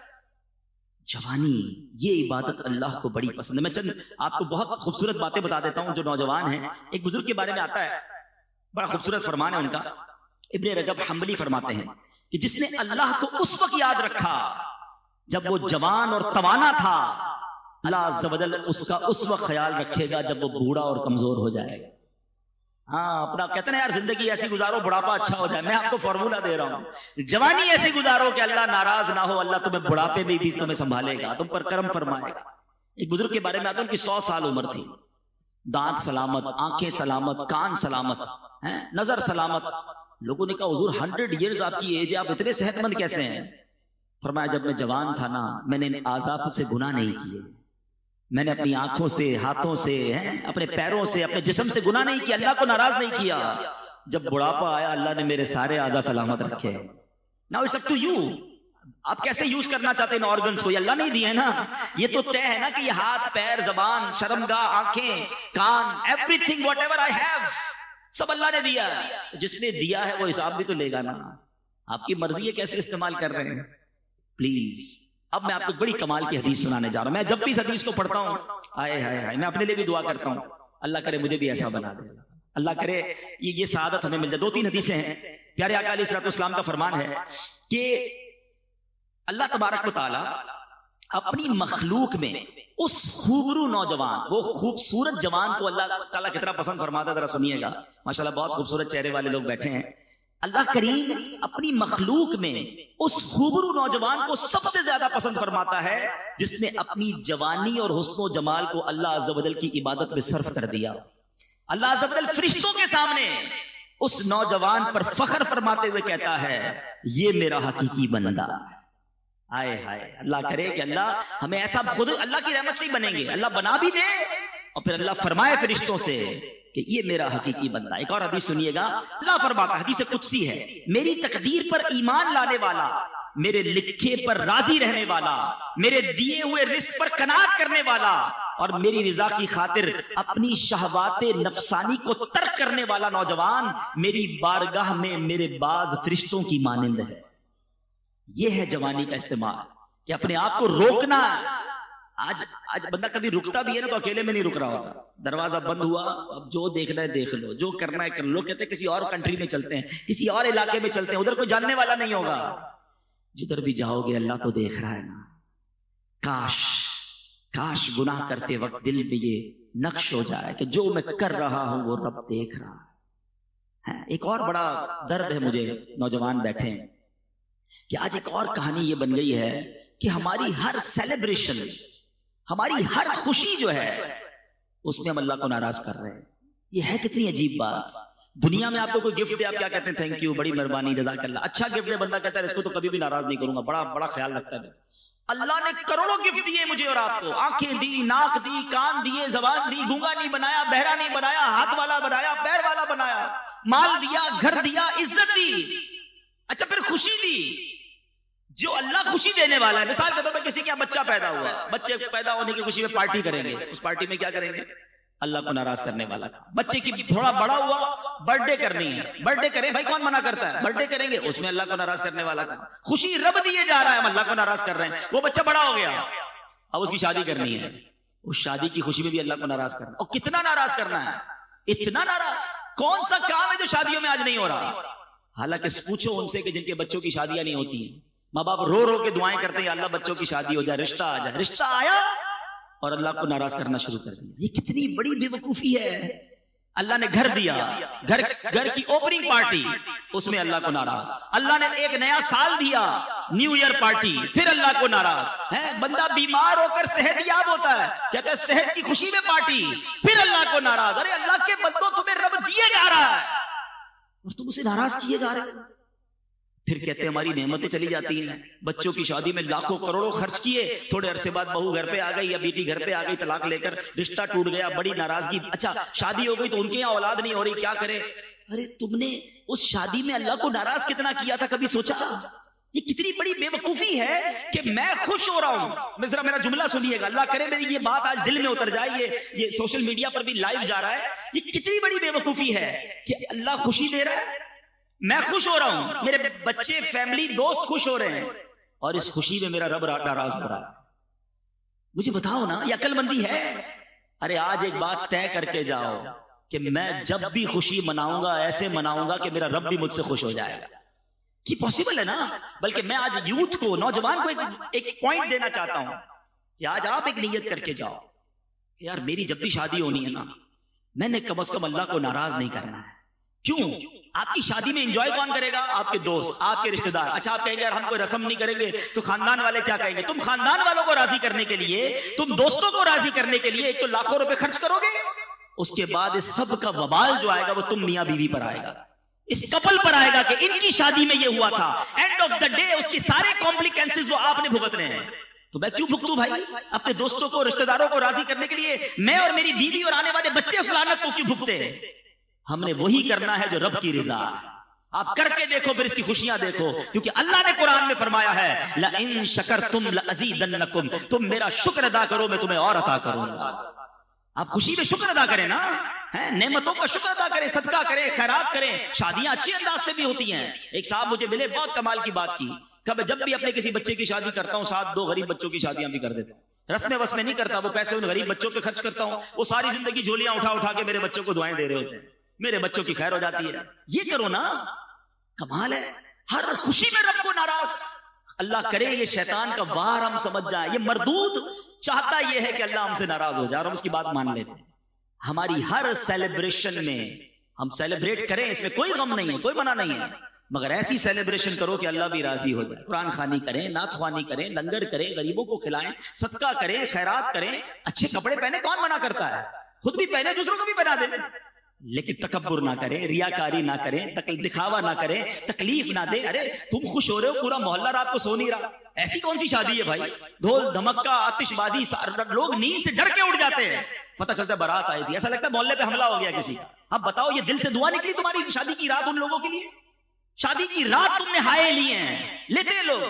Speaker 5: جوانی، یہ عبادت اللہ کو بڑی پسند ہے۔ میں چند آپ کو بہت خوبصورت باتیں بتا دیتا ہوں جو نوجوان ہیں۔ ایک بزرگ کے بارے میں آتا ہے، بڑا خوبصورت فرمان ہے ان کا، ابن رجب حنبلی فرماتے ہیں کہ جس نے اللہ کو اس وقت یاد رکھا جب وہ جوان اور توانا تھا، اللہ عز و جل اس کا اس وقت خیال رکھے گا جب وہ بوڑھا اور کمزور ہو جائے گا۔ ہاں، اپنا کہتے ہیں یار زندگی ایسی گزارو بڑھاپا اچھا ہو جائے، میں آپ کو فارمولا دے رہا ہوں، جوانی ایسی گزارو کہ اللہ ناراض نہ ہو، اللہ تمہیں بڑھاپے میں بھی تمہیں سنبھالے گا، تم پر کرم فرمائے گا۔ ایک بزرگ کے بارے میں آتا ہے، ان کی 100 سال عمر تھی، دانت سلامت، آنکھیں سلامت، کان سلامت، نظر سلامت۔ لوگوں نے کہا حضور 100 ایئرز آپ کی ایج ہے، آپ اتنے صحت مند کیسے ہیں؟ فرمایا جب میں جوان تھا نا، میں نے اعضاء سے گناہ نہیں کیے، میں نے اپنی آنکھوں سے، ہاتھوں سے، اپنے پیروں سے، اپنے جسم سے گناہ نہیں کیا، اللہ کو ناراض نہیں کیا۔ جب بڑھاپا آیا اللہ نے میرے سارے اعضاء سلامت رکھے۔ Now it's up to you, آپ کیسے یوز کرنا چاہتے ہیں ان آرگنز کو؟ یہ اللہ نہیں دیے نا، یہ تو طے ہے نا کہ یہ ہاتھ، پیر، زبان، شرمگاہ، آنکھیں، کان، everything whatever I have, سب اللہ نے دیا ہے۔ جس نے دیا ہے وہ حساب بھی تو لے گا نا، آپ کی مرضی ہے کیسے استعمال کر رہے ہیں۔ پلیز، اب میں آپ کو بڑی کمال کی حدیث سنانے جا رہا ہوں۔ میں جب بھی اس حدیث کو پڑھتا ہوں آئے ہائے ہائے، میں اپنے لیے بھی دعا کرتا ہوں اللہ کرے مجھے بھی ایسا بنا دے، اللہ کرے یہ سعادت ہمیں مل جائے۔ 2-3 حدیثیں ہیں، پیارے آقا علیہ الصلوۃ والسلام کا فرمان ہے کہ اللہ تبارک و تعالی اپنی مخلوق میں اس خوبرو نوجوان، وہ خوبصورت جوان کو اللہ تعالیٰ کتنا پسند فرماتا ہے، ذرا سنیے گا۔ ماشاءاللہ بہت خوبصورت چہرے والے لوگ بیٹھے ہیں۔ اللہ کریم اپنی مخلوق میں اس خوبرو نوجوان کو سب سے زیادہ پسند فرماتا ہے جس نے اپنی جوانی اور حسن و جمال کو اللہ عز و جل کی عبادت میں صرف کر دیا۔ اللہ عز و جل فرشتوں کے سامنے اس نوجوان پر فخر فرماتے ہوئے کہتا ہے یہ میرا حقیقی بندہ ہے۔ آئے ہائے، اللہ کرے کہ اللہ ہمیں ایسا، خود اللہ کی رحمت سے ہی بنیں گے، اللہ بنا بھی دے اور پھر اللہ فرمائے فرشتوں سے کہ یہ میرا حقیقی بندہ۔ ایک اور حدیث سنیے گا، اللہ فرماتا ہے، حدیث قدسی ہے، میری تقدیر پر ایمان لانے والا، میرے لکھے پر راضی رہنے والا، میرے دیے ہوئے رزق پر قناعت کرنے والا اور میری رضا کی خاطر اپنی شہوات نفسانی کو ترک کرنے والا نوجوان میری بارگاہ میں میرے بعض فرشتوں کی مانند ہے۔ یہ ہے جوانی کا استعمال، کہ اپنے آپ کو روکنا آج بندہ کبھی رکتا بھی ہے نا تو اکیلے میں نہیں رک رہا ہوتا. دروازہ بند ہوا, اب جو دیکھنا ہے دیکھ لو, جو کرنا ہے کر لو. کہتے ہیں کسی اور کنٹری میں چلتے ہیں, کسی اور علاقے میں چلتے ہیں, ادھر کوئی جاننے والا نہیں ہوگا. جدھر بھی جاؤ گے اللہ تو دیکھ رہا ہے نا. کاش گناہ کرتے وقت دل پہ یہ نقش ہو جائے کہ جو میں کر رہا ہوں وہ رب دیکھ رہا ہے. ایک اور بڑا درد ہے مجھے, نوجوان بیٹھے ہیں, کہ آج ایک اور کہانی یہ بن گئی ہے کہ ہماری ہر سیلیبریشن, ہماری ہر خوشی جو ہے اس میں ہم اللہ کو ناراض کر رہے ہیں. یہ ہے کتنی عجیب بات. دنیا میں آپ کو کوئی گفٹ دے, آپ کیا کہتے ہیں؟ تھینک یو, بڑی مہربانی, جزاک اللہ. اچھا گفٹ دے, بندہ کہتا ہے اس کو تو کبھی بھی ناراض نہیں کروں گا, بڑا بڑا خیال رکھتا ہے. اللہ نے کروڑوں گفٹ دیے مجھے اور آپ کو, آنکھیں دی, ناک دی, کان دیے, زبان دی, گونگا نہیں بنایا, بہرا نہیں بنایا, ہاتھ والا بنایا, پیر والا بنایا, مال دیا, گھر دیا, عزت دی. اچھا پھر خوشی دی. جو اللہ خوشی دینے والا ہے, مثال کے طور پر کسی کا بچہ پیدا ہوا ہے, بچے پیدا ہونے کی خوشی میں پارٹی کریں گے, اس پارٹی میں کیا کریں گے؟ اللہ کو ناراض کرنے والا. بچے کی تھوڑا بڑا ہوا, برتھ ڈے کرنی ہے, برتھ ڈے کریں بھائی, کون منع کرتا ہے؟ برتھ ڈے کریں گے, اس میں اللہ کو ناراض کرنے والا کا. خوشی رب دیے جا رہا ہے, ہم اللہ کو ناراض کر رہے ہیں. وہ بچہ بڑا ہو گیا, اب اس کی شادی کرنی ہے, اس شادی کی خوشی میں بھی اللہ کو ناراض کرنا. اور کتنا ناراض کرنا ہے, اتنا ناراض. کون سا کام ہے جو شادیوں میں آج نہیں ہو رہا؟ حالانکہ پوچھو ان سے کہ جن کے بچوں کی شادیاں نہیں ہوتی ہیں, ماں باپ رو رو کے دعائیں کرتے ہیں اللہ بچوں کی شادی ہو جائے, رشتہ آ جائے. رشتہ آیا اور اللہ کو ناراض کرنا شروع کر دیا. یہ کتنی بڑی بے وقوفی ہے. اللہ نے گھر دیا, گھر کی اوپننگ پارٹی, اس میں اللہ کو ناراض. اللہ نے ایک نیا سال دیا, نیو ایئر پارٹی, پھر اللہ کو ناراض. بندہ بیمار ہو کر صحت یاب ہوتا ہے, کہتے ہیں صحت کی خوشی میں پارٹی, پھر اللہ کو ناراض. ارے اللہ کے بندوں, تمہیں رب دیے جا رہا ہے اور تم اسے ناراض کیے جا رہے ہو. پھر کہتے ہیں ہماری نعمتیں چلی جاتی ہیں, بچوں کی شادی میں لاکھوں کروڑوں خرچ کیے, تھوڑے عرصے بعد بہو گھر پہ آ گئی یا بیٹی گھر پہ آ گئی طلاق لے کر, رشتہ ٹوٹ گیا, بڑی ناراضگی. اچھا شادی ہو گئی تو ان کے یہاں اولاد نہیں ہو رہی, کیا کرے؟ ارے تم نے اس شادی میں اللہ کو ناراض کتنا کیا تھا, کبھی سوچا؟ یہ کتنی بڑی بے وقوفی ہے کہ میں خوش ہو رہا ہوں. ذرا میرا جملہ سنیے گا, اللہ کرے میری یہ بات آج دل میں اتر جائے. یہ سوشل میڈیا پر بھی لائیو جا رہا ہے. یہ کتنی بڑی بے وقوفی ہے کہ اللہ خوشی دے رہا ہے, میں خوش ہو رہا ہوں, میرے بچے, فیملی, دوست خوش ہو رہے ہیں, اور اس خوشی میں میرا رب ناراض ہو رہا ہے. مجھے بتاؤ نا, یہ عقل مندی ہے؟ ارے آج ایک بات طے کر کے جاؤ کہ میں جب بھی خوشی مناؤں گا ایسے مناؤں گا کہ میرا رب بھی مجھ سے خوش ہو جائے گا. یہ پاسبل ہے نا. بلکہ میں آج یوتھ کو, نوجوان کو ایک پوائنٹ دینا چاہتا ہوں کہ آج آپ ایک نیت کر کے جاؤ کہ یار میری جب بھی شادی ہونی ہے نا, میں نے کم از کم اللہ کو ناراض نہیں کرنا ہے. کیوں؟ آپ کی شادی میں انجوائے کون کرے گا؟ آپ کے دوست, آپ کے رشتہ دار. اچھا آپ کہیں گے یار ہم کوئی رسم نہیں کریں گے تو خاندان والے کیا کہیں گے؟ تم خاندان والوں کو راضی کرنے کے لیے, تم دوستوں کو راضی کرنے کے لیے ایک تو لاکھوں روپے خرچ کرو گے, اس کے بعد اس سب کا وبال جو آئے گا وہ تم میاں بیوی پر آئے گا, اس کپل پر آئے گا کہ ان کی شادی میں یہ ہوا تھا. اینڈ آف دا ڈے اس کی سارے کمپلیکینسز وہ آپ نے بھگتنے ہیں. تو میں کیوں بھگتوں بھائی؟ اپنے دوستوں کو, رشتہ داروں کو راضی کرنے کے لیے میں اور میری بیوی اور آنے والے بچے اس لعنت کو کیوں بھگتے ہیں؟ ہم نے وہی کرنا ہے جو رب کی رضا ہے. آپ کر کے دیکھو, پھر اس کی خوشیاں دیکھو, کیونکہ اللہ نے قرآن میں فرمایا ہے لَإِن شَكَرْتُمْ لَأَزِيدَنَّكُمْ, تم میرا شکر ادا کرو میں تمہیں اور عطا کروں گا. آپ خوشی میں شکر ادا کریں نا, نعمتوں کا شکر ادا کریں, صدقہ کریں, خیرات کریں. شادیاں اچھی انداز سے بھی ہوتی ہیں. ایک صاحب مجھے ملے, بہت کمال کی بات کی, کہ جب بھی اپنے کسی بچے کی شادی کرتا ہوں ساتھ 2 غریب بچوں کی شادیاں بھی کر دیتا ہوں. رسمیں وسمیں نہیں کرتا, وہ پیسے ان غریب بچوں پہ خرچ کرتا ہوں. وہ ساری زندگی جھولیاں اٹھا اٹھا کے میرے بچوں کو دعائیں دے رہے ہوتے ہیں, میرے بچوں کی خیر ہو جاتی ہے. یہ کرو نا, کمال ہے. ہر خوشی میں رب کو ناراض. اللہ کرے یہ شیطان کا وار ہم سمجھ جائیں. یہ مردود چاہتا یہ ہے کہ اللہ ہم سے ناراض ہو جائے اور ہم اس کی بات مان لیتے ہیں. ہماری ہر سیلیبریشن میں ہم سیلیبریٹ کریں, اس میں کوئی غم نہیں ہے, کوئی منع نہیں ہے, مگر ایسی سیلیبریشن کرو کہ اللہ بھی راضی ہو جائے. قرآن خوانی کریں, نعت خوانی کریں, لنگر کریں, غریبوں کو کھلائیں, صدقہ کریں, خیرات کریں, اچھے کپڑے پہنے, کون منع کرتا ہے؟ خود بھی پہنے, دوسروں کو بھی پہنا دیں, لیکن تکبر نہ کریں, ریاکاری نہ کریں, دکھاوا نہ کریں, تکلیف نہ دیں. ارے تم خوش ہو رہے ہو, پورا محلہ رات کو سو نہیں رہا. ایسی کون سی شادی ہے بھائی؟ ڈھول دھمکا, آتش بازی, لوگ نیند سے ڈر کے اٹھ جاتے ہیں, پتہ چلتا ہے بارات آئی تھی, ایسا لگتا ہے محلے پہ حملہ ہو گیا کسی کا. اب بتاؤ یہ دل سے دعا نکلی تمہاری شادی کی رات ان لوگوں کے لیے؟ شادی کی رات تم نے ہائے لیے ہیں, لیتے ہیں لوگ,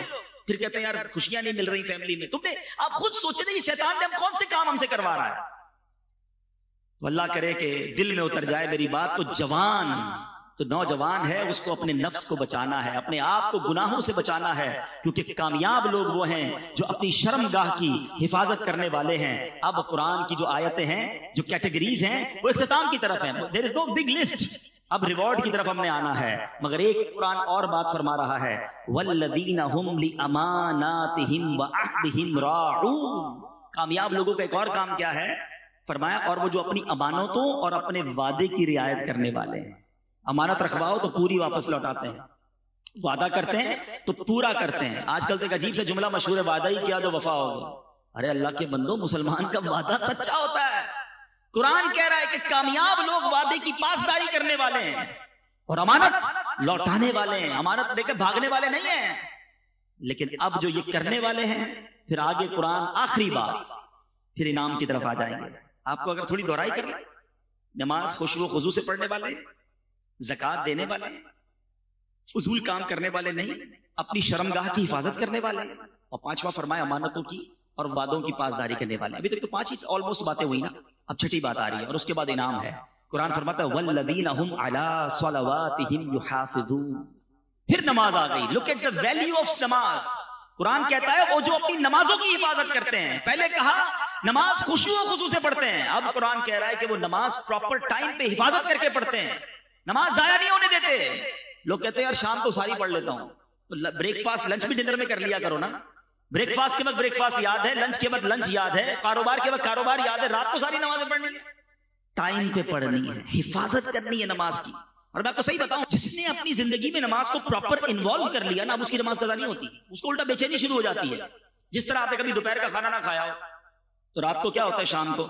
Speaker 5: پھر کہتے ہیں یار خوشیاں نہیں مل رہی فیملی میں. تم نے, آپ خود سوچے تھے یہ شیطان نے ہم کون سے کام ہم سے کروا رہا ہے. تو اللہ کرے کہ دل میں اتر جائے میری بات. تو جوان تو نوجوان ہے اس کو اپنے نفس کو بچانا ہے، اپنے آپ کو گناہوں سے بچانا ہے، کیونکہ کامیاب لوگ وہ ہیں جو اپنی شرم گاہ کی حفاظت کرنے والے ہیں۔ اب قرآن کی جو آیتیں ہیں، جو کیٹیگریز ہیں، وہ اختتام کی طرف ہیں۔ دیر از نو بگ لسٹ، اب ریوارڈ کی طرف ہم نے آنا ہے، مگر ایک قرآن اور بات فرما رہا ہے، والذین هم لاماناتہم وعہدہم راعون۔ کامیاب لوگوں کا ایک اور کام کیا ہے فرمایا، اور وہ جو اپنی امانتوں اور اپنے وعدے کی رعایت کرنے والے ہیں۔ امانت رکھواؤ تو پوری واپس لوٹاتے ہیں، وعدہ کرتے ہیں تو پورا کرتے ہیں۔ آج کل تو ایک عجیب سا جملہ مشہور ہے، وعدہ ہی کیا تو وفا ہو گیا۔ ارے اللہ کے بندو، مسلمان کا وعدہ سچا ہوتا ہے۔ قرآن کہہ رہا ہے کہ کامیاب لوگ وعدے کی پاسداری کرنے والے ہیں اور امانت لوٹانے والے ہیں، امانت لے کے بھاگنے والے نہیں ہیں۔ لیکن اب جو یہ کرنے والے ہیں، پھر آگے قرآن آخری بات، پھر انعام کی طرف آ جائیں گے۔ آپ کو اگر تھوڑی دہرائی کریں، نماز خشوع و خضوع سے پڑھنے والے، زکوٰۃ دینے والے، فضول کام کرنے والے نہیں، اپنی شرمگاہ کی حفاظت کرنے والے، اور پانچواں فرمایا امانتوں کی اور وعدوں کی پاسداری کرنے والے۔ ابھی تک تو 5 ہی آلموسٹ باتیں ہوئی نا، اب 6ٹھی بات آ رہی ہے اور اس کے بعد انعام ہے۔ قرآن فرماتا ہے والذین هم علی صلواتہم یحافظون۔ پھر نماز آ گئی۔ Look at the value of namaz. قرآن کہتا ہے وہ جو اپنی نمازوں کی حفاظت کرتے ہیں۔ پہلے کہا نماز خشوع و خضوع سے پڑھتے ہیں، اب قرآن کہہ رہا ہے کہ وہ نماز پراپر ٹائم پہ حفاظت کر کے پڑھتے ہیں، نماز ضائع نہیں ہونے دیتے۔ لوگ کہتے ہیں یار شام کو ساری پڑھ لیتا ہوں، تو بریک فاسٹ لنچ بھی ڈنر میں کر لیا کرو نا۔ بریک فاسٹ کے وقت بریک فاسٹ یاد ہے، لنچ کے وقت لنچ یاد ہے، کاروبار کے وقت کاروبار یاد ہے، رات کو ساری نمازیں پڑھنی ہے، ٹائم پہ پڑھنی ہے، حفاظت کرنی ہے نماز کی۔ اور میں آپ کو صحیح بتاؤں، جس نے اپنی زندگی میں نماز کو پراپر انوالو کر لیا نا، اب اس کی نماز قضا نہیں ہوتی، اس کو الٹا بے چینی شروع ہو جاتی ہے۔ جس طرح آپ نے کبھی دوپہر کا کھانا نہ کھایا ہو تو رات کو کیا ہوتا ہے، شام کو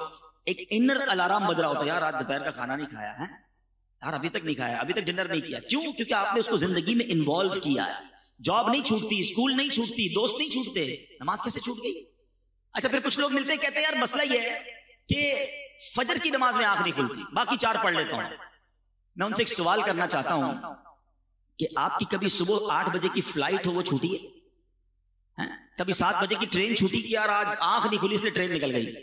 Speaker 5: ایک انر الارم بج رہا ہوتا ہے، یار آج دوپہر کا کھانا نہیں کھایا ہے، یار ابھی تک نہیں کھایا، ابھی تک ڈنر نہیں کیا۔ کیوں؟ کیونکہ آپ نے اس کو زندگی میں انوالو کیا ہے۔ جاب نہیں چھوٹتی، اسکول نہیں چھوٹتی، دوست نہیں چھوٹتے، نماز کیسے چھوٹ گئی؟ اچھا پھر کچھ لوگ ملتے ہیں کہتے ہیں یار مسئلہ یہ ہے کہ فجر کی نماز میں آنکھ نہیں کھلتی، باقی 4 پڑھ لیتا ہوں۔ میں ان سے ایک سوال کرنا چاہتا ہوں کہ آپ کی کبھی صبح 8 بجے کی فلائٹ ہو وہ چھوٹی ہے؟ کبھی 7 بجے کی ٹرین چھوٹی کہ یار آج آنکھ نہیں کھلی اس لیے ٹرین نکل گئی؟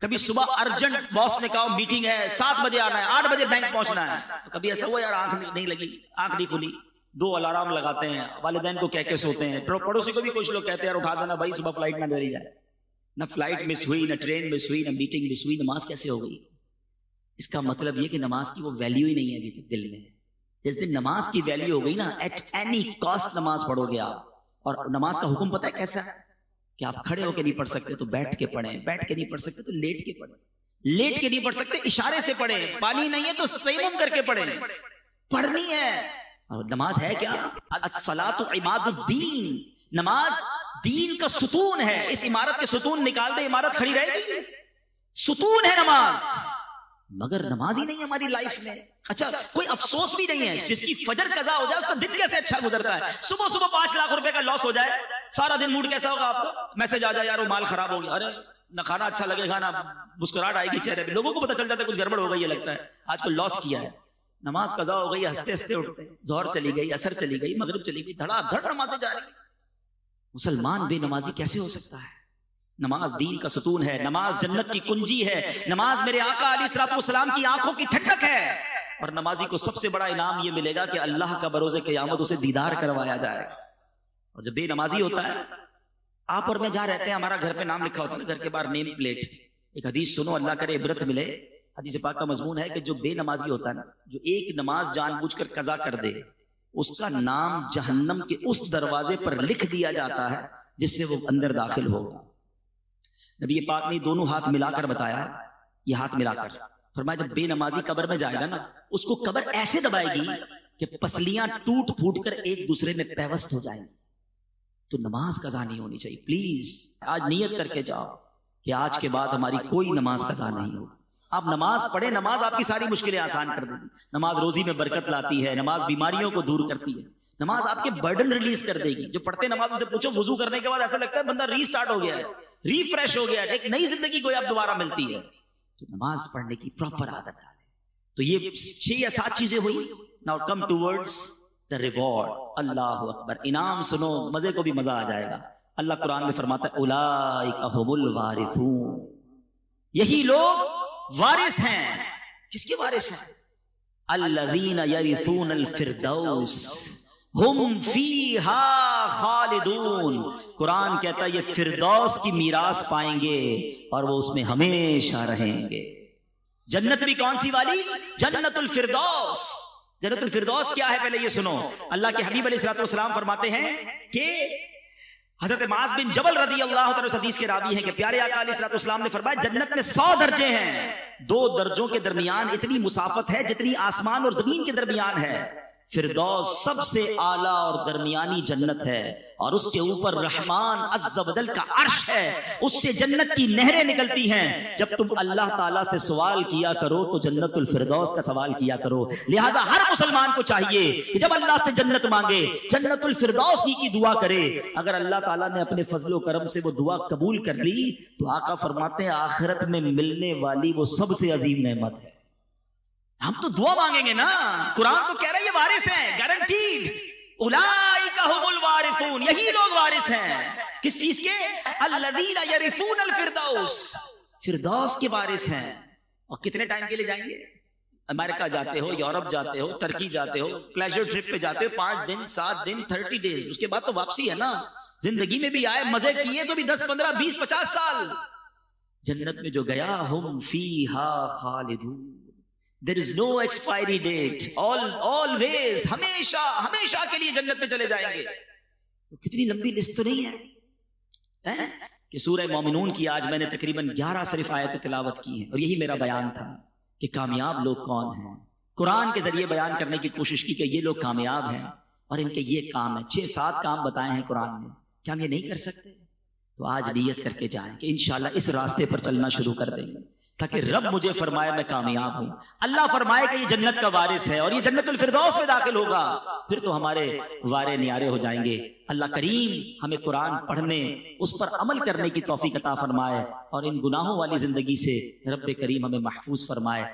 Speaker 5: کبھی صبح ارجنٹ باس نے کہا میٹنگ ہے 7 بجے آنا ہے، 8 بجے بینک پہنچنا ہے، تو کبھی ایسا ہوا یار آنکھ نہیں لگی، آنکھ نہیں کھلی؟ 2 الارم لگاتے ہیں، والدین کو کہہ کے سوتے ہیں، پڑوسی کو بھی کچھ لوگ کہتے ہیں یار اٹھا دینا بھائی صبح فلائٹ نہ دری جائے۔ نہ فلائٹ مس ہوئی، نہ ٹرین مس ہوئی، نہ میٹنگ مس ہوئی، نماز کیسے ہو گئی؟ اس کا مطلب یہ کہ نماز کی وہ ویلیو ہی نہیں ہے ابھی تک دل میں۔ جس دن نماز کی ویلیو ہو گئی نا، ایٹ اینی کاسٹ نماز پڑھو گے آپ۔ اور نماز کا حکم پتہ ہے کیسا ہے کہ آپ کھڑے ہو کے نہیں پڑھ سکتے تو بیٹھ کے پڑھیں، بیٹھ کے نہیں پڑھ سکتے تو لیٹ کے پڑھیں، لیٹ کے نہیں پڑھ سکتے اشارے سے پڑھیں، پانی نہیں ہے تو تیمم کر کے پڑھیں، پڑھنی ہے۔ اور نماز ہے کیا؟ الصلاۃ عماد الدین، نماز دین کا ستون ہے۔ اس عمارت کے ستون نکال دے عمارت کھڑی رہے گی؟ ستون ہے نماز، مگر نماز ہی نہیں ہماری لائف میں۔ اچھا کوئی افسوس بھی نہیں ہے، جس کی فجر قضا ہو جائے اس کا دن کیسے اچھا گزرتا ہے۔ صبح صبح 5 لاکھ روپے کا لاس ہو جائے، سارا دن موڈ کیسا ہوگا آپ کو؟ میسج آ جائے یار وہ مال خراب ہو گیا، ارے نہ کھانا اچھا لگے گا، نہ مسکراہٹ آئے گی چہرے پہ، لوگوں کو پتہ چل جاتا ہے کچھ گڑبڑ ہو گئی ہے، لگتا ہے آج کو لاس کیا ہے۔ نماز قضا ہو گئی، ہنستے ہنستے اٹھتے ہیں، ظہر چلی گئی، عصر چلی گئی، مغرب چلی گئی، دھڑا دھڑ نمازیں جا رہی۔ مسلمان بے نمازی کیسے ہو سکتا ہے؟ نماز دین کا ستون ہے، نماز جنت کی کنجی ہے، نماز میرے آقا علیہ الصلوۃ والسلام کی آنکھوں کی ٹھنڈک ہے۔ اور نمازی کو سب سے بڑا انعام یہ ملے گا کہ اللہ کا بروز قیامت اسے دیدار کروایا جائے گا۔ اور جب بے نمازی ہوتا ہے، آپ اور میں جہاں رہتے ہیں ہمارا گھر پہ نام لکھا ہوتا ہے، گھر کے باہر نیم پلیٹ، ایک حدیث سنو اللہ کرے عبرت ملے۔ حدیث پاک کا مضمون ہے کہ جو بے نمازی ہوتا ہے نا، جو ایک نماز جان بوجھ کر قضا کر دے، اس کا نام جہنم کے اس دروازے پر لکھ دیا جاتا ہے جس سے وہ اندر داخل ہوگا۔ نبی پاک نے دونوں ہاتھ ملا کر بتایا، یہ ہاتھ ملا کر فرمایا جب بے نمازی قبر میں جائے گا نا، اس کو قبر ایسے دبائے گی کہ پسلیاں ٹوٹ پھوٹ کر ایک دوسرے میں پیوست ہو جائیں گی۔ تو نماز قضا نہیں ہونی چاہیے۔ پلیز آج نیت کر کے جاؤ کہ آج کے بعد ہماری کوئی نماز قضا نہیں ہوگی۔ آپ نماز پڑھیں، نماز آپ کی ساری مشکلیں آسان کر دے گی، نماز روزی میں برکت لاتی ہے، نماز بیماریوں کو دور کرتی ہے، نماز آپ کے برڈن ریلیز کر دے گی۔ جو پڑھتے نماز ان سے پوچھو وضو کرنے کے بعد ایسا لگتا ہے بندہ ری سٹارٹ ہو گیا ہے، ریفریش ہو گیا ہے، ایک نئی زندگی کو اب دوبارہ ملتی ہے۔ تو نماز پڑھنے کی پراپر عادت ڈالیں۔ تو یہ 6 یا 7 چیزیں ہوئی۔ Now come towards the reward. Allah اکبر، انعام سنو، مزے کو بھی مزہ آ جائے گا۔ اللہ قرآن میں فرماتا ہے اولئک ھم الوارثون، یہی لوگ وارث ہیں۔ کس کے وارث ہیں؟ الذین یرثون الفردوس ہم فیہا خالدون. قرآن کہتا ہے یہ فردوس کی میراث پائیں گے اور وہ اس میں ہمیشہ رہیں گے. جنت بھی کون سی والی؟ جنت الفردوس. جنت الفردوس کیا ہے پہلے یہ سنو. اللہ کے حبیب علیہ الصلوۃ والسلام فرماتے ہیں کہ حضرت معاذ بن جبل رضی اللہ تعالیٰ عنہ حدیث کے راوی ہیں کہ پیارے آقا علیہ الصلوۃ والسلام نے فرمایا جنت میں 100 درجے ہیں. 2 درجوں کے درمیان اتنی مسافت ہے جتنی آسمان اور زمین کے درمیان ہے. فردوس سب سے اعلیٰ اور درمیانی جنت ہے اور اس کے اوپر رحمان عز و جل کا عرش ہے. اس سے جنت کی نہریں نکلتی ہیں. جب تم اللہ تعالیٰ سے سوال کیا کرو تو جنت الفردوس کا سوال کیا کرو. لہذا ہر مسلمان کو چاہیے کہ جب اللہ سے جنت مانگے جنت الفردوس ہی کی دعا کرے. اگر اللہ تعالیٰ نے اپنے فضل و کرم سے وہ دعا قبول کر لی تو آقا فرماتے ہیں آخرت میں ملنے والی وہ سب سے عظیم نعمت ہے. ہم تو دعا مانگیں گے نا. قرآن تو کہہ رہا ہے یہ وارث ہیں گارنٹیڈ. اولئک هم الوارثون. یہی لوگ وارث ہیں. کس چیز کے؟ الذین یرثون الفردوس. فردوس کے وارث ہیں. اور کتنے ٹائم کے لیے جائیں گے؟ امریکہ جاتے ہو، یورپ جاتے ہو، ترکی جاتے ہو، پلیجر ٹرپ پہ جاتے ہو 5 دن 7 دن 30 ڈیز. اس کے بعد تو واپسی ہے نا. زندگی میں بھی آئے مزے کیے تو بھی 10 15 20 50 سال. جنت میں جو گیا ہم فیہا خالدون. There is no expiry date. Always ہمیشہ ہمیشہ کے لیے جنت میں چلے جائیں گے. کتنی لمبی لسٹ تو نہیں ہے کہ سورہ مومنون کی آج میں نے تقریباً 11 صرف آیتیں تلاوت کی ہیں اور یہی میرا بیان تھا کہ کامیاب لوگ کون ہیں. قرآن کے ذریعے بیان کرنے کی کوشش کی کہ یہ لوگ کامیاب ہیں اور ان کے یہ کام ہیں. 6-7 کام بتائے ہیں قرآن میں. کیا ہم یہ نہیں کر سکتے؟ تو آج نیت کر کے جائیں کہ انشاءاللہ اس راستے پر چلنا شروع کر دیں گے تاکہ رب مجھے فرمائے میں کامیاب ہوں. اللہ فرمائے کہ یہ جنت کا وارث ہے اور یہ جنت الفردوس میں داخل ہوگا. پھر تو ہمارے وارے نیارے ہو جائیں گے. اللہ کریم ہمیں قرآن پڑھنے اس پر عمل کرنے کی توفیق عطا فرمائے اور ان گناہوں والی زندگی سے رب کریم ہمیں محفوظ فرمائے.